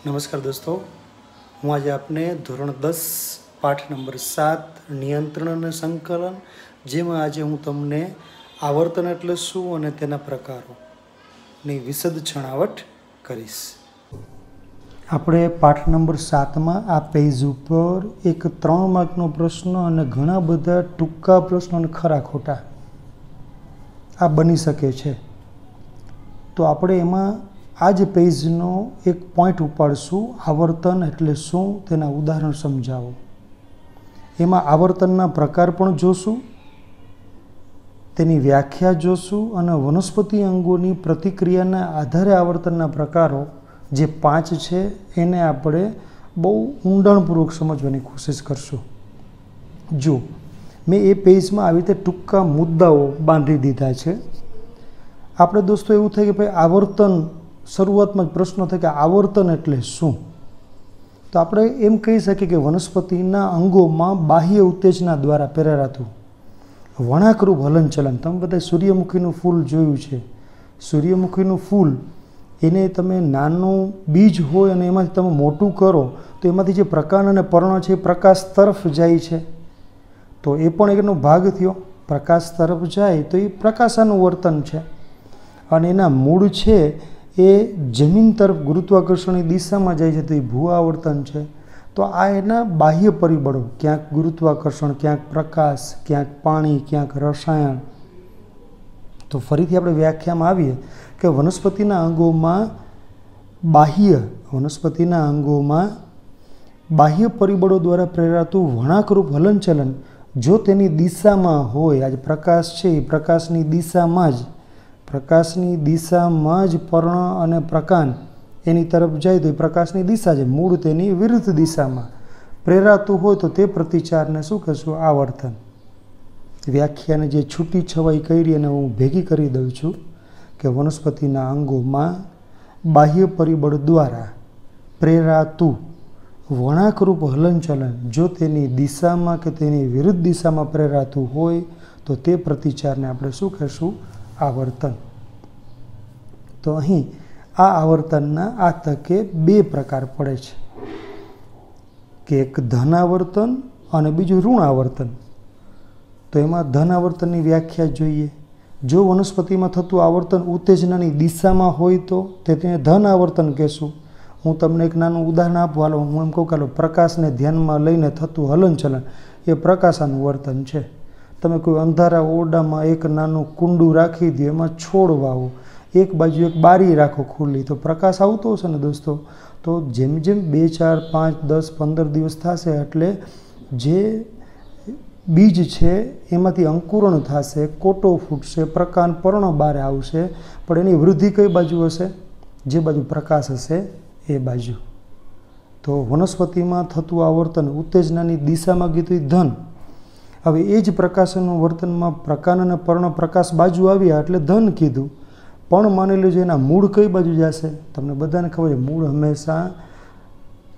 नमस्कार दोस्तों, हूँ आज आपने धोरण 10 पाठ नंबर 7 नियंत्रण અને સંકલન જેમાં આજે હું તમને આવર્તન એટલે શું અને તેના પ્રકારોની વિશદ છણાવટ કરીશ। આપણે પાઠ નંબર 7માં આ પેજ ઉપર એક 3 માર્કનો પ્રશ્ન અને ઘણા બધા ટૂંકા પ્રશ્નો અને ખરા ખોટા આ બની શકે છે। તો આપણે એમાં आज पेजनो एक पॉइंट उपाड़शू आवर्तन एटले शुं तेना उदाहरण समझावो। एमां आवर्तनना प्रकार पण जोशुं, तेनी व्याख्या जोशुं अने वनस्पति अंगोनी प्रतिक्रियाना आधारे आवर्तनना प्रकारो जे 5 छे एने आपणे बहु ऊंडाणपूर्वक समजवानी कोशिश करशुं। जो मैं ए पेजमां आवी रीते टूंका मुद्दाओ बांधी दीधा छे। आपणे दोस्तों एवुं थाय के भाई आवर्तन शुरुआत में प्रश्न थे कि आवर्तन एटले शुं। तो आपणे एम कही सकीए कि वनस्पतिना अंगों में बाह्य उत्तेजना द्वारा प्रेरातुं वणाकरूप हलनचलन। तमे बधाए सूर्यमुखीनुं फूल जोयुं छे। सूर्यमुखीनुं फूल एने तमे नानुं बीज होय अने एमांथी तमे मोटुं करो तो एमांथी जे प्रकांड अने पर्ण छे प्रकाश तरफ जाय छे, तो ए पण एनो भाग थयो। प्रकाश तरफ जाय तो ए प्रकाशानुवर्तन छे अने एना मूळ छे ए जमीन तरफ गुरुत्वाकर्षण दिशा में जाए तो ये भू आवर्तन है। तो आ एना बाह्य परिबळों, क्यांक गुरुत्वाकर्षण, क्यांक प्रकाश, क्यांक पाणी, क्यांक रसायण। तो फरीथी आपणे व्याख्या में आवीए कि वनस्पतिना अंगों में बाह्य परिबळों द्वारा प्रेरातुं वळांकरूप हलनचलन जो तेनी दिशा में होय, आज प्रकाश है प्रकाशनी दिशा में ज पर्ण अने प्रकांड एनी तरफ जाए तो प्रकाशनी दिशा है, मूळ तेनी विरुद्ध दिशा में प्रेरातुं होय तो ते प्रतिचारने शुं कहेशुं? आवर्तन। व्याख्याने जे छूटी छवाई करी अने हूँ भेगी करी दऊं छुं कि वनस्पतिना अंगों में बाह्य परिबळ द्वारा प्रेरातुं वळांकरूप हलनचलन जो तेनी दिशा में के तेनी विरुद्ध दिशा में प्रेरातुं होय तो ते प्रतिचारने आपणे शुं कहेशुं? आवर्तन। तो अहीं आ आवर्तनना आ तके बे प्रकार पड़े छे कि एक धन आवर्तन अने बीजुं ऋण आवर्तन। तो एमां धन आवर्तननी व्याख्या जोईए। जो वनस्पति में थतुं आवर्तन उत्तेजनानी दिशा में होय तो तेने धन आवर्तन कहेशुं। हूँ तमने एक नानुं उदाहरण आपुं। हालो हूँ एम कहूं कि प्रकाश ने ध्यान में लईने थतुं हलनचलन ए प्रकाशानुवर्तन छे। तमे कोई अंधारा ओरडा में एक नानु कुंडू राखी दो, एमां छोड़ वावो, एक बाजू एक बारी राखो खुली, तो प्रकाश आवतो हशे ने दोस्तों। तो जेम जेम 2, 4, 5, 10, 15 दिवस थशे एटले जे बीज छे एमांथी अंकुरण थशे, कोटो फूटशे, प्रकांड पर्ण बारे आवशे, पण एनी वृद्धि कई बाजू हशे? जे बाजू प्रकाश हशे ए बाजू। तो वनस्पति में थतुं आवर्तन उत्तेजनानी दिशा में कीधुं धन। हवे ए ज प्रकाशानुवर्तन में प्रकांड अने पर्ण प्रकाश बाजू आव्या एटले धन कीधुं। पण मानी लो एना मूळ कई बाजू जशे? तमने बधाने खबर है मूळ हमेशा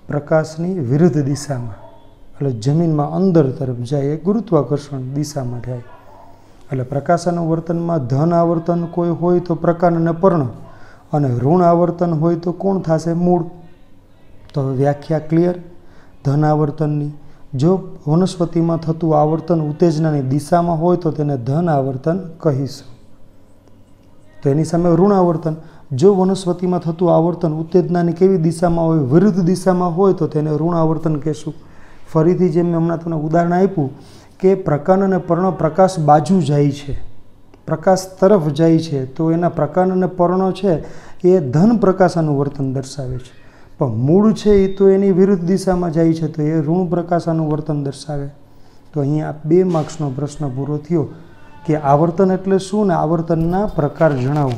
प्रकाशनी विरुद्ध दिशा में एटले जमीन में अंदर तरफ जाए, गुरुत्वाकर्षण दिशा में जाए। एटले प्रकाशानुवर्तन में धन आवर्तन कोई होय तो प्रकांड अने पर्ण अने ऋण आवर्तन होय तो कोण थशे? मूळ। तो व्याख्या क्लियर धन आवर्तननी। जो वनस्पति में थतुं आवर्तन उत्तेजनानी दिशा में होय तो तेने धन आवर्तन कहीशुं। तो एनी सामे ऋण आवर्तन। जो वनस्पति में थतुं आवर्तन उत्तेजनानी केवी दिशा में होय, विरुद्ध दिशा में होय तो तेने ऋण आवर्तन कहेशुं। फरीथी जेम मैं हमणां तमने उदाहरण आप्युं कि प्रकांड अने पर्ण प्रकाश बाजू जाय छे, प्रकाश तरफ जाय छे, तो एना प्रकांड अने पर्ण छे ए धन प्रकाशानुवर्तन दर्शावे छे। पण मूळ छे ए तो एनी विरुद्ध दिशा में जाय छे तो ए ऋण प्रकाशानुवर्तन दर्शावे। तो अहींया 2 मार्क्सनो प्रश्न पूरो थयो कि आवर्तन एटले शुं ने आवर्तनना प्रकार जणावो।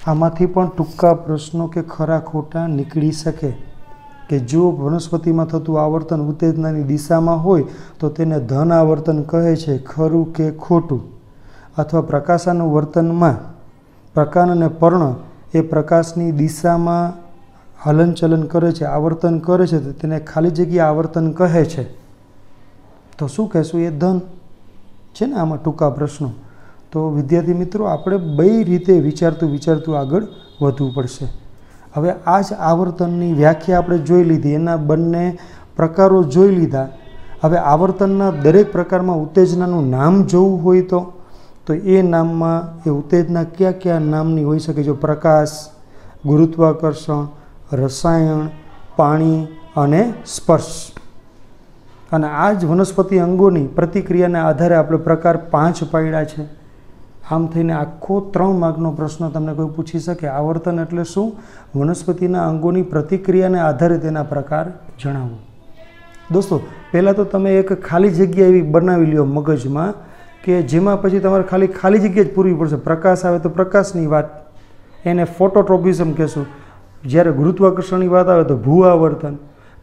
आमांथी पण टूंका प्रश्नो के खरा खोटा निकળી सके कि जो वनस्पति में थतुं आवर्तन उत्तेजनानी दिशा में होय तो तेने धन आवर्तन कहे छे, खरुं के खोटुं? अथवा प्रकाशानुवर्तन में प्रकांड अने पर्ण ए प्रकाशनी दिशा में हलनचलन करे छे, आवर्तन करे छे, तो तेने खाली जग्या आवर्तन कहे छे। तो शुं कहेशुं? ए धन छे ने आमां टूंका प्रश्नो। तो विद्यार्थी मित्रों, आपणे बे रीते विचारतुं आगळ વધવું પડશે। હવે આ જ આવર્તનની વ્યાખ્યા આપણે જોઈ લીધી, એના બંને પ્રકારો જોઈ લીધા. હવે આવર્તનના દરેક પ્રકારમાં ઉત્તેજનાનું નામ જોવું હોય તો એ નામમાં એ ઉત્તેજના કયા કયા નામની હોઈ શકે? જો પ્રકાશ, ગુરુત્વાકર્ષણ, રસાયણ, પાણી અને સ્પર્શ. અને આ જ વનસ્પતિ અંગોની પ્રતિક્રિયાના આધારે આપણે પ્રકાર 5 પાડ્યા છે. આમ થઈને આખો 3 માર્કનો પ્રશ્ન તમને કોઈ પૂછી શકે, આવર્તન એટલે શું, વનસ્પતિના અંગોની પ્રતિક્રિયાને આધારે તેના પ્રકાર જણાવો. દોસ્તો, પહેલાં તો તમે એક ખાલી જગ્યા એવી બનાવી લ્યો મગજમાં કે જેમાં પછી તમારે ખાલી જગ્યા જ પૂરવી પડશે. પ્રકાશ આવે તો પ્રકાશની વાત, એને ફોટોટ્રોપિઝમ કહેશું. જ્યારે ગુરુત્વાકર્ષણની વાત આવે તો ભૂ આવર્તન,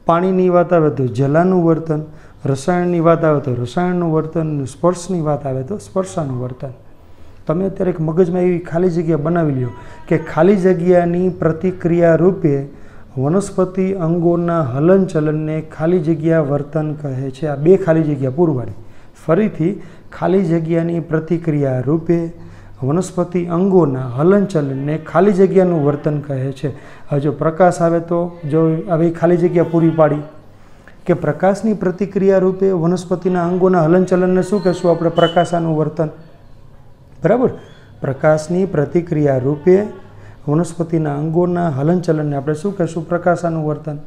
પાણીની વાત આવે તો જલાનું વર્તન, રસાયણની વાત આવે તો રસાયણનું વર્તન, સ્પર્શની વાત આવે તો સ્પર્શાનું વર્તન. તમે અત્યારે એક મગજમાં એવી ખાલી જગ્યા બનાવી લ્યો કે ખાલી જગ્યાની પ્રતિક્રિયા રૂપે વનસ્પતિ અંગોના હલનચલનને ખાલી જગ્યા વર્તન કહે છે. આ 2 ખાલી જગ્યા પૂરવાની. ફરીથી, ખાલી જગ્યાની પ્રતિક્રિયા રૂપે વનસ્પતિ અંગોના હલનચલનને ખાલી જગ્યાનું વર્તન કહે છે. હવે જો પ્રકાશ આવે તો જો આવી ખાલી જગ્યા પૂરી પાડી કે પ્રકાશની પ્રતિક્રિયા રૂપે વનસ્પતિના અંગોના હલનચલનને શું કહેશું આપણે? પ્રકાશાનું વર્તન. બરાબર? પ્રકાશની પ્રતિક્રિયા રૂપે વનસ્પતિના અંગોના હલનચલનને આપણે શું કહેશું? પ્રકાશાનું વર્તન.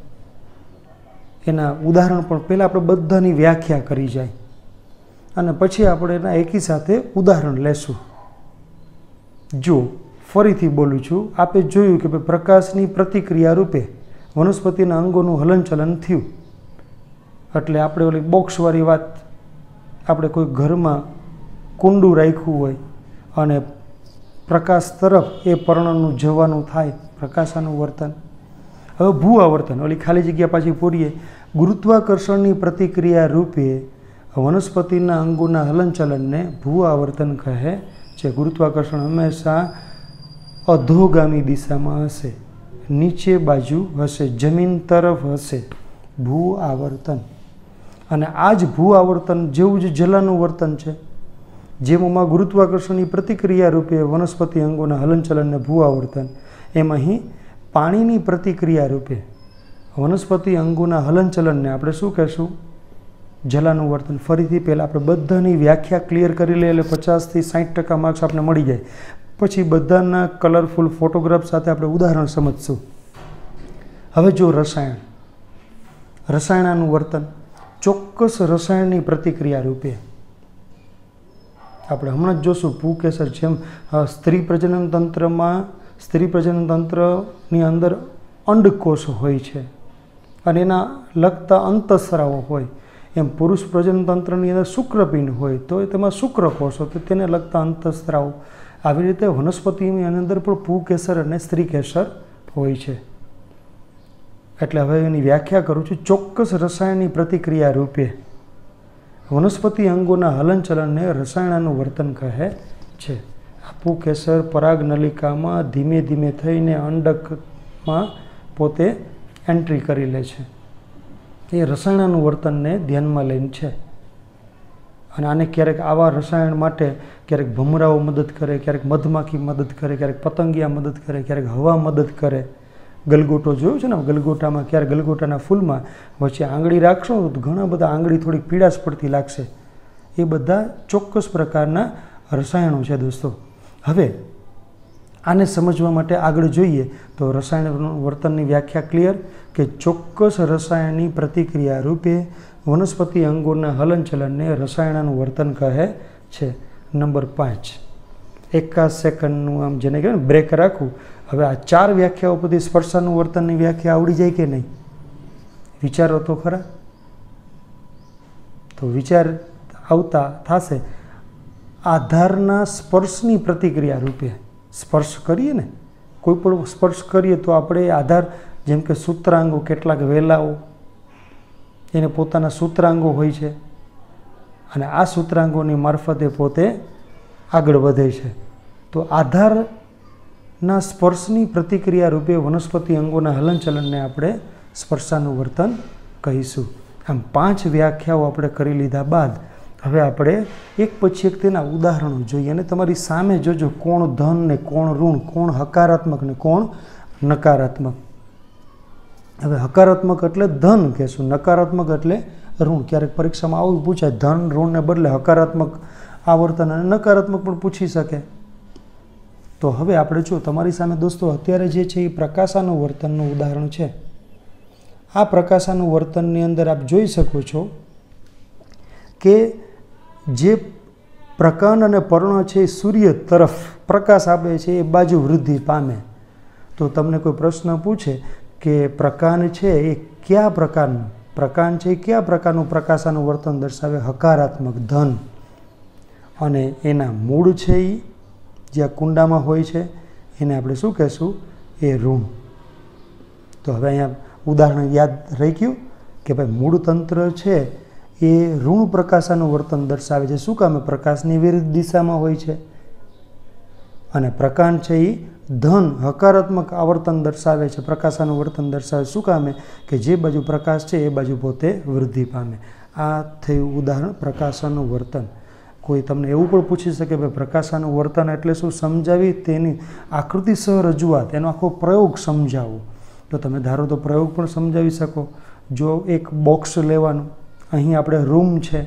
એના ઉદાહરણ પણ પહેલાં આપણે બધાની વ્યાખ્યા કરી જાય અને પછી આપણે એના એકી સાથે ઉદાહરણ લેશું. જો ફરીથી બોલું છું, આપે જોયું કે પ્રકાશની પ્રતિક્રિયા રૂપે વનસ્પતિના અંગોનું હલનચલન થયું. એટલે આપણે ઓલી બોક્સવાળી વાત, આપણે કોઈ ઘરમાં કુંડું રાખ્યું હોય અને પ્રકાશ તરફ એ પર્ણનું જવાનું થાય, પ્રકાશાનું વર્તન. હવે ભૂ આવર્તન, ઓલી ખાલી જગ્યા પાછી પૂરીએ. ગુરુત્વાકર્ષણની પ્રતિક્રિયા રૂપે વનસ્પતિના અંગોના હલનચલનને ભૂ આવર્તન કહે છે. ગુરુત્વાકર્ષણ હંમેશા અધોગામી દિશામાં હશે, નીચે બાજુ હશે, જમીન તરફ હશે. ભૂ આવર્તન. અને આ જ ભૂ આવર્તન જેવું જ જલાનું વર્તન છે. જેમાં ગુરુત્વાકર્ષણની પ્રતિક્રિયા રૂપે વનસ્પતિ અંગોના હલનચલનને ભૂ આવર્તન, એમ અહીં પાણીની પ્રતિક્રિયા રૂપે વનસ્પતિ અંગોના હલનચલનને આપણે શું કહેશું? જલાનું વર્તન. ફરીથી પહેલાં આપણે બધાની વ્યાખ્યા ક્લિયર કરી લઈએ એટલે 50 થી 60% માર્ક્સ આપણે મળી જાય. પછી બધાના કલરફુલ ફોટોગ્રાફ સાથે આપણે ઉદાહરણ સમજશું. હવે જો રસાયણ, રસાયણનું વર્તન, ચોક્કસ રસાયણની પ્રતિક્રિયા રૂપે આપણે હમણાં જ જોશું પુંકેસર. જેમ સ્ત્રી પ્રજનન તંત્રમાં, સ્ત્રી પ્રજનન તંત્રની અંદર અંડકોષ હોય છે અને એના લગતા અંતઃસ્રાવો હોય, એમ પુરુષ પ્રજનન તંત્રની અંદર શુક્રપિંડ હોય તો તેમાં શુક્રકોષો, તો તેને લગતા અંતઃસ્રાવો. આવી રીતે વનસ્પતિની અંદર પણ પુંકેસર અને સ્ત્રીકેસર હોય છે. એટલે હવે એની વ્યાખ્યા કરું છું. ચોક્કસ રસાયણની પ્રતિક્રિયા રૂપે વનસ્પતિ અંગોના હલનચલનને રસાયણનું વર્તન કહે છે. આ પુંકેસર પરાગનલિકામાં ધીમે ધીમે થઈને અંડકમાં પોતે એન્ટ્રી કરી લે છે. એ રસાયણનું વર્તનને ધ્યાનમાં લઈને છે. અને આને ક્યારેક આવા રસાયણ માટે ક્યારેક ભમરાઓ મદદ કરે, ક્યારેક મધમાખી મદદ કરે, ક્યારેક પતંગિયા મદદ કરે, ક્યારેક હવા મદદ કરે. ગલગોટો જોયું છે ને, ગલગોટામાં ક્યારેક ગલગોટાના ફૂલમાં વચ્ચે આંગળી રાખશો તો ઘણા બધા આંગળી થોડીક પીળાશ પડતી લાગશે. એ બધા ચોક્કસ પ્રકારના રસાયણો છે દોસ્તો. હવે આને સમજવા માટે આગળ જોઈએ તો રસાયણ વર્તનની વ્યાખ્યા ક્લિયર કે ચોક્કસ રસાયણની પ્રતિક્રિયા રૂપે વનસ્પતિ અંગોના હલનચલનને રસાયણનું વર્તન કહે છે. નંબર 5, 1 સેકન્ડનું આમ જેને કહેવાય ને બ્રેક રાખવું. હવે આ 4 વ્યાખ્યાઓ પરથી સ્પર્શાનું વર્તનની વ્યાખ્યા આવડી જાય કે નહીં? વિચારો તો ખરા. તો વિચાર આવતા થશે. આધારના સ્પર્શની પ્રતિક્રિયા રૂપે સ્પર્શ કરીએ ને, કોઈ પણ સ્પર્શ કરીએ તો આપણે આધાર, જેમ કે સૂત્રાંગો, કેટલાક વેલાઓ એને પોતાના સૂત્રાંગો હોય છે અને આ સૂત્રાંગોની મારફતે પોતે આગળ વધે છે. તો આધારના સ્પર્શની પ્રતિક્રિયા રૂપે વનસ્પતિ અંગોના હલનચલનને આપણે સ્પર્શાનું વર્તન કહીશું. આમ 5 વ્યાખ્યાઓ આપણે કરી લીધા બાદ હવે આપણે એક પછી એક તેના ઉદાહરણો જોઈએ. અને તમારી સામે જોજો કોણ ધન ને કોણ ઋણ, કોણ હકારાત્મક ને કોણ નકારાત્મક. હવે હકારાત્મક એટલે ધન કહેશું, નકારાત્મક એટલે ઋણ. ક્યારેક પરીક્ષામાં આવું પૂછાય, ધન ઋણને બદલે હકારાત્મક આવર્તન અને નકારાત્મક પણ પૂછી શકે. તો હવે આપણે જો તમારી સામે દોસ્તો અત્યારે જે છે એ પ્રકાશાનુવર્તનનું ઉદાહરણ છે. આ પ્રકાશાનુવર્તનની અંદર આપ જોઈ શકો છો કે જે પ્રકાંડ અને પર્ણ છે એ સૂર્ય તરફ પ્રકાશ આપે છે એ બાજુ વૃદ્ધિ પામે. તો તમને કોઈ પ્રશ્ન પૂછે કે પ્રકાંડ છે એ કયા પ્રકારનું, પ્રકાંડ છે એ કયા પ્રકારનું પ્રકાશાનુવર્તન દર્શાવે? હકારાત્મક, ધન. અને એના મૂળ છે એ જ્યાં કુંડામાં હોય છે એને આપણે શું કહેશું? એ ઋણ. તો હવે અહીંયા ઉદાહરણ યાદ રહી ગયું કે ભાઈ મૂળ તંત્ર છે એ ઋણ પ્રકાશાનુવર્તન દર્શાવે છે. શું કામે? પ્રકાશની વિરુદ્ધ દિશામાં હોય છે. અને પ્રકાંડ છે એ ધન હકારાત્મક આવર્તન દર્શાવે છે, પ્રકાશાનુવર્તન દર્શાવે. શું કામે? કે જે બાજુ પ્રકાશ છે એ બાજુ પોતે વૃદ્ધિ પામે. આ થયું ઉદાહરણ પ્રકાશાનુવર્તન. કોઈ તમને એવું પણ પૂછી શકે ભાઈ પ્રકાશાનુવર્તન એટલે શું? સમજાવી તેની આકૃતિસહ રજૂઆત, એનો આખો પ્રયોગ સમજાવો. તો તમે ધારો તો પ્રયોગ પણ સમજાવી શકો. જો એક બોક્સ લેવાનું, અહીં આપણે રૂમ છે,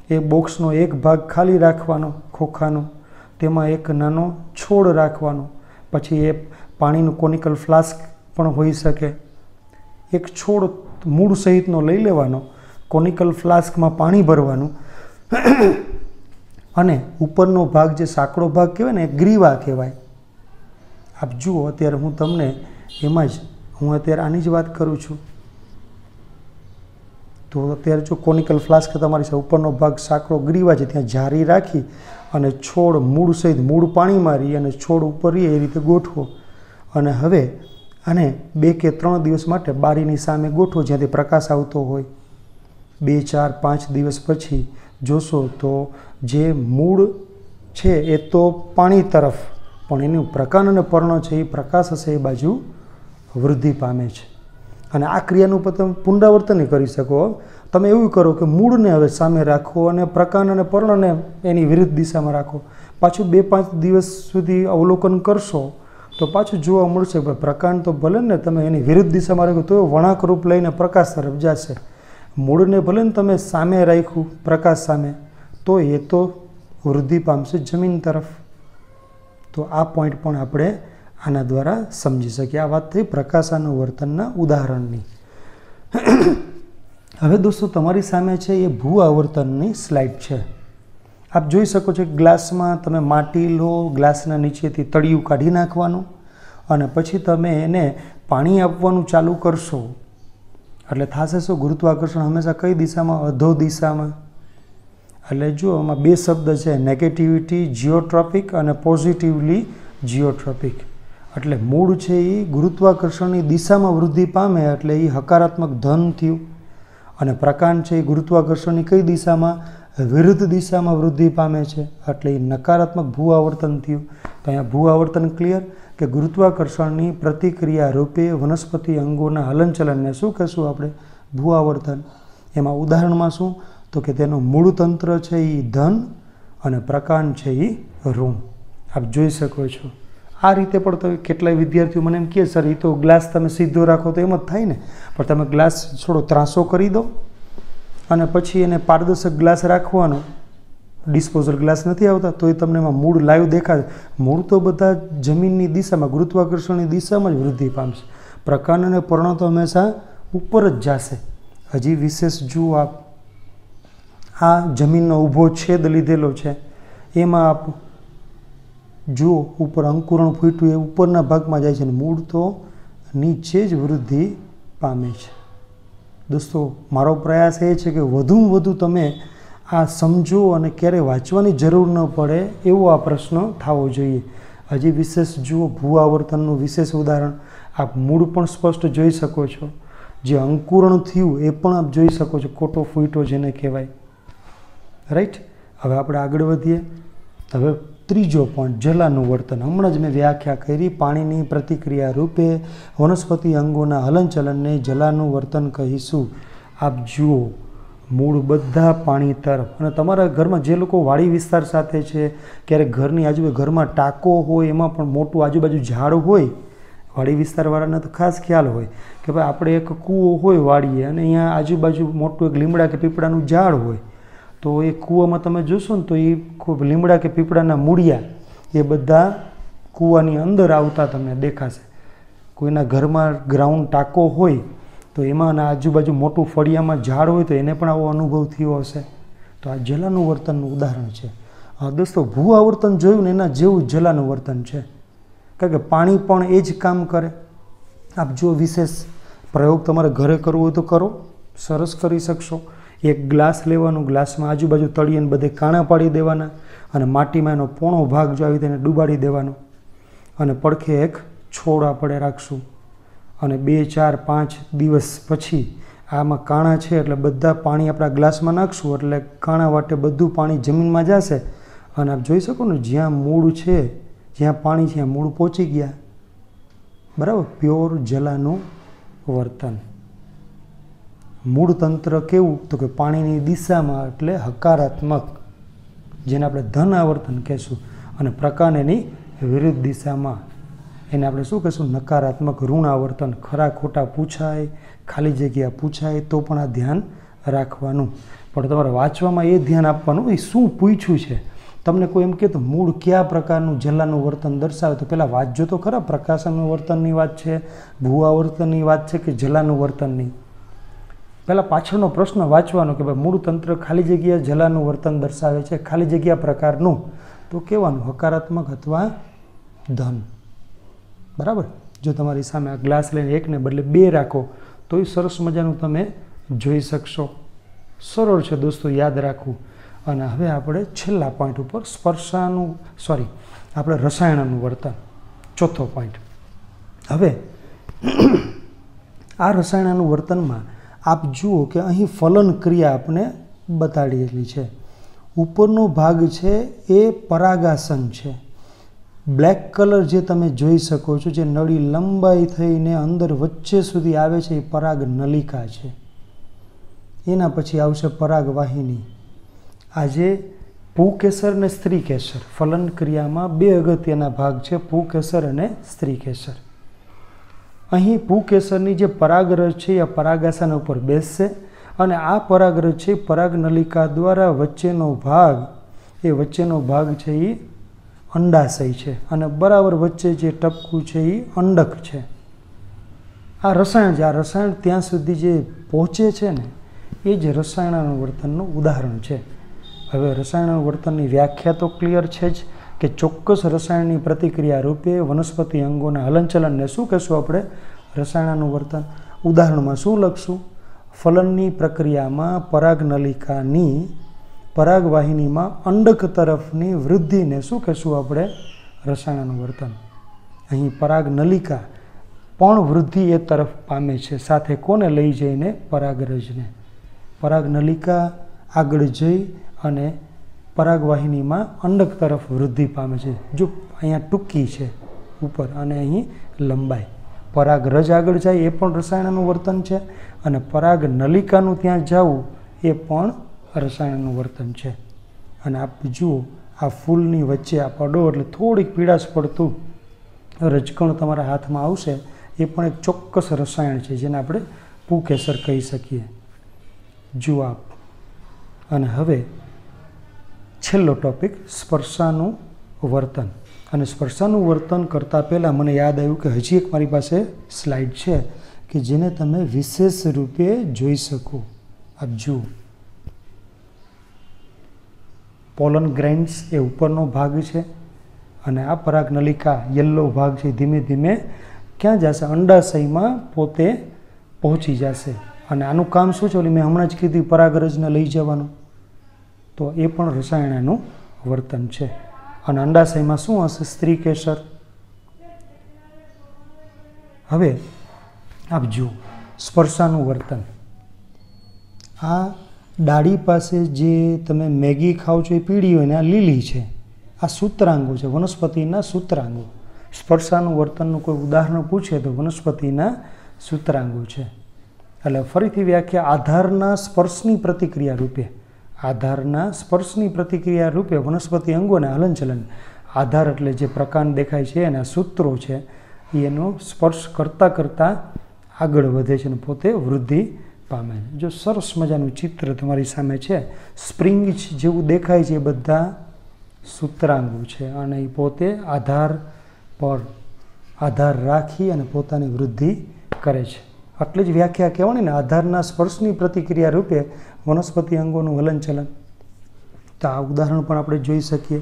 એ બોક્સનો એક ભાગ ખાલી રાખવાનો ખોખાનો, તેમાં એક નાનો છોડ રાખવાનો, પછી એ પાણીનું કોનિકલ ફ્લાસ્ક પણ હોઈ શકે. એક છોડ મૂળ સહિતનો લઈ લેવાનો, કોનિકલ ફ્લાસ્કમાં પાણી ભરવાનું અને ઉપરનો ભાગ જે સાંકડો ભાગ કહેવાય ને એ ગ્રીવા કહેવાય. આપ જુઓ અત્યારે હું તમને એમાં જ હું અત્યારે આની જ વાત કરું છું. તો અત્યારે જો કોનિકલ ફ્લાસ્ક તમારી સાથે ઉપરનો ભાગ સાંકડો ગ્રીવા છે, ત્યાં જારી રાખી અને છોડ મૂળ સહિત મૂળ પાણી મારી અને છોડ ઉપર એ રીતે ગોઠવો. અને હવે આને 2 કે 3 દિવસ માટે બારીની સામે ગોઠવો જ્યાંથી પ્રકાશ આવતો હોય. 2, 4, 5 દિવસ પછી જોશો તો જે મૂળ છે એ તો પાણી તરફ, પણ એનું પ્રકાંડ અને પર્ણ છે એ પ્રકાશ હશે એ બાજુ વૃદ્ધિ પામે છે. અને આ ક્રિયાનું તમે પુનરાવર્તન કરી શકો. તમે એવું કરો કે મૂળને હવે સામે રાખો અને પ્રકાંડ અને પર્ણને એની વિરુદ્ધ દિશામાં રાખો. પાછું 2-5 દિવસ સુધી અવલોકન કરશો તો પાછું જોવા મળશે કે પ્રકાંડ તો ભલે ને તમે એની વિરુદ્ધ દિશામાં રાખો તો વળાંક રૂપ લઈને પ્રકાશ તરફ જશે. મૂળને ભલે ને તમે સામે રાખ્યું પ્રકાશ સામે, તો એ તો વૃદ્ધિ પામશે જમીન તરફ. તો આ પોઈન્ટ પણ આપણે આના દ્વારા સમજી શકીએ. આ વાત થઈ પ્રકાશાનુવર્તનના ઉદાહરણની. હવે દોસ્તો તમારી સામે છે એ ભૂ આવર્તનની સ્લાઇડ છે. આપ જોઈ શકો છો ગ્લાસમાં તમે માટી લો, ગ્લાસના નીચેથી તળિયું કાઢી નાખવાનું અને પછી તમે એને પાણી આપવાનું ચાલુ કરશો એટલે થશે શું? ગુરુત્વાકર્ષણ હંમેશા કઈ દિશામાં? અધો દિશામાં. એટલે જો આમાં 2 શબ્દ છે, નેગેટિવિટી જીઓટ્રોપિક અને પોઝિટિવલી જીઓટ્રોપિક. એટલે મૂળ છે એ ગુરુત્વાકર્ષણની દિશામાં વૃદ્ધિ પામે એટલે એ હકારાત્મક ધન થયું. અને પ્રકાંડ છે એ ગુરુત્વાકર્ષણની કઈ દિશામાં? વિરુદ્ધ દિશામાં વૃદ્ધિ પામે છે એટલે એ નકારાત્મક ભૂ આવર્તન થયું. તો અહીંયા ભૂ આવર્તન ક્લિયર કે ગુરુત્વાકર્ષણની પ્રતિક્રિયા રૂપે વનસ્પતિ અંગોના હલનચલનને શું કહેશું આપણે? ભૂ આવર્તન. એમાં ઉદાહરણમાં શું? તો કે તેનું મૂળ તંત્ર છે એ ધન અને પ્રકાંડ છે એ ઋણ. આપ જોઈ શકો છો. આ રીતે પણ તો કેટલાય વિદ્યાર્થીઓ મને એમ કહે સર એ તો ગ્લાસ તમે સીધો રાખો તો એમ જ થાય ને, પણ તમે ગ્લાસ થોડો ત્રાસો કરી દો અને પછી એને પારદર્શક ગ્લાસ રાખવાનો, ડિસ્પોઝલ ગ્લાસ નથી આવતા, તો એ તમને એમાં મૂળ લાઈવ દેખાશે. મૂળ તો બધા જમીનની દિશામાં, ગુરુત્વાકર્ષણની દિશામાં જ વૃદ્ધિ પામશે. પ્રકાંડ અને પર્ણ તો હંમેશા ઉપર જ જશે. હજી વિશેષ જુઓ આપ, આ જમીનનો ઊભો છેદ લીધેલો છે, એમાં આપ જુઓ ઉપર અંકુરણ ફૂટ્યું એ ઉપરના ભાગમાં જાય છે અને મૂળ તો નીચે જ વૃદ્ધિ પામે છે. દોસ્તો મારો પ્રયાસ એ છે કે વધુમાં વધુ તમે આ સમજો અને ક્યારેય વાંચવાની જરૂર ન પડે એવો આ પ્રશ્ન થવો જોઈએ. હજી વિશેષ જુઓ ભૂ આવર્તનનું વિશેષ ઉદાહરણ. આપ મૂળ પણ સ્પષ્ટ જોઈ શકો છો, જે અંકુરણ થયું એ પણ આપ જોઈ શકો છો, કોટો ફૂટો જેને કહેવાય. રાઈટ. હવે આપણે આગળ વધીએ. હવે ત્રીજો પોઈન્ટ જલાનું વર્તન. હમણાં જ મેં વ્યાખ્યા કરી, પાણીની પ્રતિક્રિયા રૂપે વનસ્પતિ અંગોના હલનચલનને જલાનું વર્તન કહીશું. આપ જુઓ મૂળ બધા પાણી તરફ. અને તમારા ઘરમાં જે લોકો વાડી વિસ્તાર સાથે છે, ક્યારેક ઘરની આજુબાજુ ઘરમાં ટાંકો હોય, એમાં પણ મોટું આજુબાજુ ઝાડ હોય વાડી વિસ્તારવાળાને તો ખાસ ખ્યાલ હોય કે ભાઈ આપણે એક કૂવો હોય વાડીએ અને અહીંયા આજુબાજુ મોટું એક લીમડા કે પીપળાનું ઝાડ હોય, તો એ કૂવામાં તમે જોશો ને તો એ ખૂબ લીમડા કે પીપળાના મૂળિયા એ બધા કૂવાની અંદર આવતા તમને દેખાશે. કોઈના ઘરમાં ગ્રાઉન્ડ ટાંકો હોય તો એમાં આજુબાજુ મોટું ફળિયામાં ઝાડ હોય તો એને પણ આવો અનુભવ થયો હશે. તો આ જલાનું વર્તનનું ઉદાહરણ છે. દોસ્તો, ભૂ આવર્તન જોયું ને એના જેવું જલાનું વર્તન છે, કારણ કે પાણી પણ એ જ કામ કરે. આપ જો વિશેષ પ્રયોગ તમારે ઘરે કરવો હોય તો કરો, સરસ કરી શકશો. એક ગ્લાસ લેવાનું, ગ્લાસમાં આજુબાજુ તળિયે બધે કાણા પાડી દેવાના અને માટીમાં એનો પોણો ભાગ જો આવી તેને ડૂબાડી દેવાનો અને પડખે એક છોડ આપણે રાખશું અને 2, 4, 5 દિવસ પછી આમાં કાણા છે એટલે બધા પાણી આપણા ગ્લાસમાં નાખશું એટલે કાણા વાટે બધું પાણી જમીનમાં જશે અને આપ જોઈ શકો ને જ્યાં મૂળ છે, જ્યાં પાણી છે ત્યાં મૂળ પહોંચી ગયા. બરાબર, પ્યોર જલાનું વર્તન. મૂળ તંત્ર કેવું તો કે પાણીની દિશામાં એટલે હકારાત્મક, જેને આપણે ધન આવર્તન કહેશું, અને પ્રકાંડ એની વિરુદ્ધ દિશામાં એને આપણે શું કહેશું? નકારાત્મક ઋણ આવર્તન. ખરા ખોટા પૂછાય, ખાલી જગ્યા પૂછાય તો પણ આ ધ્યાન રાખવાનું. પણ તમારે વાંચવામાં એ ધ્યાન આપવાનું એ શું પૂછ્યું છે. તમને કોઈ એમ કહે તો મૂળ કયા પ્રકારનું જલાનું વર્તન દર્શાવે તો પહેલાં વાંચજો તો ખરા. પ્રકાશનનું વર્તનની વાત છે, ભૂઆવર્તનની વાત છે કે જલાનું વર્તનની? પહેલાં પાછળનો પ્રશ્ન વાંચવાનો કે ભાઈ મૂળ તંત્ર ખાલી જગ્યા જલાનું વર્તન દર્શાવે છે, ખાલી જગ્યા પ્રકારનું તો કહેવાનું હકારાત્મક અથવા ધન. બરાબર, જો તમારી સામે આ ગ્લાસ લઈને એકને બદલે 2 રાખો તો એ સરસ મજાનું તમે જોઈ શકશો. સરળ છે દોસ્તો, યાદ રાખવું. અને હવે આપણે છેલ્લા પોઈન્ટ ઉપર આપણે રસાયણનું વર્તન, ચોથો પોઈન્ટ. હવે આ રસાયણનું વર્તનમાં આપ જુઓ કે અહીં ફલન ક્રિયા આપણે બતાડેલી છે. ઉપરનો ભાગ છે એ પરાગાસન છે. બ્લેક કલર જે તમે જોઈ શકો છો, જે નળી લંબાઈ થઈને અંદર વચ્ચે સુધી આવે છે એ પરાગ નલિકા છે. એના પછી આવશે પરાગવાહિની. આજે પુકેસર અને સ્ત્રી કેસર, ફલન ક્રિયામાં 2 અગત્યના ભાગ છે, પુકેસર અને સ્ત્રી કેસર. અહીં પુકેસરની જે પરાગરજ છે એ પરાગાસન ઉપર બેસશે અને આ પરાગરજ છે પરાગ નલિકા દ્વારા વચ્ચેનો ભાગ છે એ અંડાશય છે અને બરાબર વચ્ચે જે ટપકું છે એ અંડક છે. આ રસાયણ છે. આ રસાયણ ત્યાં સુધી જે પહોંચે છે ને એ જ રસાયણનું વર્તનનું ઉદાહરણ છે. હવે રસાયણ વર્તનની વ્યાખ્યા તો ક્લિયર છે જ કે ચોક્કસ રસાયણની પ્રતિક્રિયા રૂપે વનસ્પતિ અંગોના હલનચલનને શું કહેશું આપણે? રસાયણનું વર્તન. ઉદાહરણમાં શું લખશું? ફલનની પ્રક્રિયામાં પરાગનલિકાની પરાગવાહિનીમાં અંડક તરફની વૃદ્ધિને શું કહેશું આપણે? રસાયણનું વર્તન. અહીં પરાગનલિકા પણ વૃદ્ધિ એ તરફ પામે છે, સાથે કોને લઈ જઈને? પરાગરજને. પરાગનલિકા આગળ જઈ અને પરાગવાહિનીમાં અંડક તરફ વૃદ્ધિ પામે છે. જો અહીંયા ટૂંકી છે ઉપર અને અહીં લંબાઈ. પરાગરજ આગળ જાય એ પણ રસાયણનું વર્તન છે અને પરાગનલિકાનું ત્યાં જવું એ પણ રસાયણનું વર્તન છે. અને આપ જુઓ આ ફૂલની વચ્ચે આ પડો એટલે થોડીક પીળાશ પડતું રજકણ તમારા હાથમાં આવશે, એ પણ એક ચોક્કસ રસાયણ છે જેને આપણે પુકેસર કહી શકીએ. જુઓ આપ. અને હવે છેલ્લો ટોપિક સ્પર્શાનું વર્તન. અને સ્પર્શાનું વર્તન કરતાં પહેલાં મને યાદ આવ્યું કે હજી એક મારી પાસે સ્લાઇડ છે કે જેને તમે વિશેષ રૂપે જોઈ શકો. આપ જુઓ, પોલન ગ્રેન્સ એ ઉપરનો ભાગ છે અને આ પરાગનલિકા યલો ભાગ છે ધીમે ધીમે ક્યાં જશે? અંડાશયમાં પોતે પહોંચી જશે. અને આનું કામ શું છે? મેં હમણાં જ કીધું પરાગરજને લઈ જવાનું. તો એ પણ રસાયણનું વર્તન છે. અને અંડાશયમાં શું હશે? સ્ત્રી કેસર. હવે આપ જુઓ સ્પર્શાનું વર્તન. આ ડાળી પાસે જે તમે મેગી ખાઓ છો એ પીળી હોય ને આ લીલી છે. આ સૂત્રાંગો છે, વનસ્પતિના સૂત્રાંગો. સ્પર્શાનું વર્તનનું કોઈ ઉદાહરણ પૂછે તો વનસ્પતિના સૂત્રાંગો છે. એટલે ફરીથી વ્યાખ્યા આધારના સ્પર્શની પ્રતિક્રિયા રૂપે, આધારના સ્પર્શની પ્રતિક્રિયા રૂપે વનસ્પતિ અંગોના હલનચલન. આધાર એટલે જે પ્રકાંડ દેખાય છે એના સૂત્રો છે એ એનો સ્પર્શ કરતાં કરતાં આગળ વધે છે અને પોતે વૃદ્ધિ પામે છે. જો સરસ મજાનું ચિત્ર તમારી સામે છે, સ્પ્રિંગ જેવું દેખાય છે, એ બધા સૂત્રાંગો છે અને એ પોતે આધાર પર આધાર રાખી અને પોતાની વૃદ્ધિ કરે છે. આટલી જ વ્યાખ્યા કહેવાની ને, આધારના સ્પર્શની પ્રતિક્રિયા રૂપે વનસ્પતિ અંગોનું હલનચલન. તો આ ઉદાહરણ પણ આપણે જોઈ શકીએ.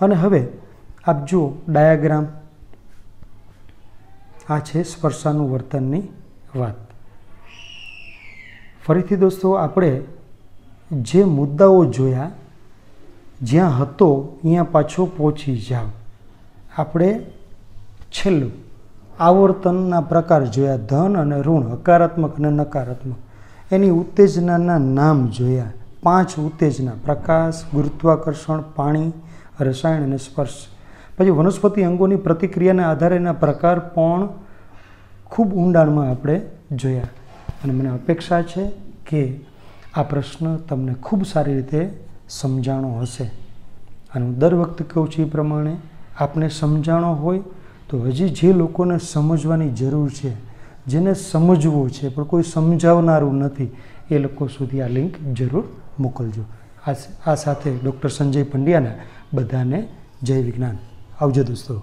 અને હવે આપ જુઓ ડાયાગ્રામ, આ છે સ્પર્શાનુવર્તનની વાત. ફરીથી દોસ્તો આપણે જે મુદ્દાઓ જોયા, જ્યાં હતો અહીંયા પાછો પહોંચી જાવ. આપણે છેલ્લું આવર્તનના પ્રકાર જોયા, ધન અને ઋણ, હકારાત્મક અને નકારાત્મક. એની ઉત્તેજનાના નામ જોયા, 5 ઉત્તેજના: પ્રકાશ, ગુરુત્વાકર્ષણ, પાણી, રસાયણ અને સ્પર્શ. પછી વનસ્પતિ અંગોની પ્રતિક્રિયાના આધારે એના પ્રકાર પણ ખૂબ ઊંડાણમાં આપણે જોયા. અને મને અપેક્ષા છે કે આ પ્રશ્ન તમને ખૂબ સારી રીતે સમજાણો હશે. અને હું દર વખતે કહું છું એ પ્રમાણે આપને સમજાણો હોય તો હજી જે લોકોને સમજવાની જરૂર છે, જેને સમજવું છે પણ કોઈ સમજાવનારું નથી, એ લોકો સુધી આ લિંક જરૂર મોકલજો. આ સાથે ડૉક્ટર સંજય પંડ્યાના બધાને જય વિજ્ઞાન. આવજો દોસ્તો.